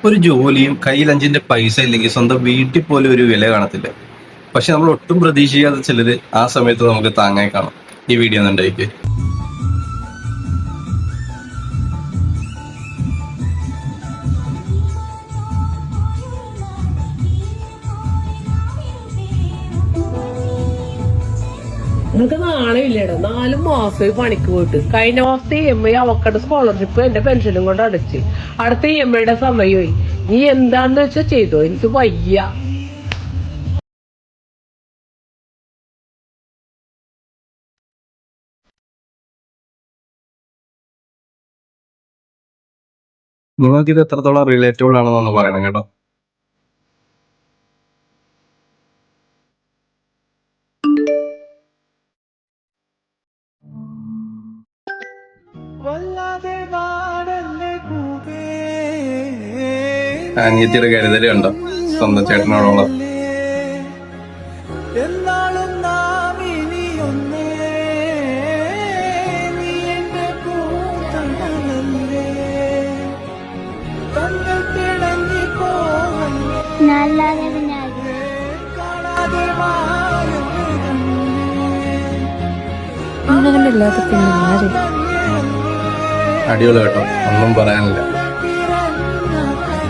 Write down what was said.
ഒരു ജോലിയും കയ്യിൽ 5 പൈസ ഇല്ലെങ്കിൽ സ്വന്തം വീട്ടിൽ പോലും ഒരു വില കാണത്തില്ല. പക്ഷെ നമ്മൾ ഒട്ടും പ്രതീക്ഷിക്കാത്ത ചിലര് ആ സമയത്ത് നമുക്ക് താങ്ങായി കാണും. ഈ വീഡിയോ ഒന്നുണ്ടായിക്ക്. നിങ്ങൾക്ക് നാണമില്ലേടാ? 4 മാസമായി പണിക്ക് പോയിട്ട്. കഴിഞ്ഞ മാസത്തെ EMI അവക്കടെ സ്കോളർഷിപ്പ് എന്റെ പെൻഷനും കൊണ്ട് അടച്ച്. അടുത്ത EMIയുടെ സമയമായി. നീ എന്താന്ന് വെച്ചാ ചെയ്തോ, എനിക്ക് വയ്യ. നിങ്ങൾക്ക് ഇത് എത്രത്തോളം റിലേറ്റബിൾ ആണെന്നൊന്ന് പറയണം കേട്ടോ. അനിയത്തിയുടെ കരുതല് കണ്ടോ സ്വന്തം ചേട്ടനോടുള്ള. അടിപൊളി കേട്ടോ, ഒന്നും പറയാനില്ല.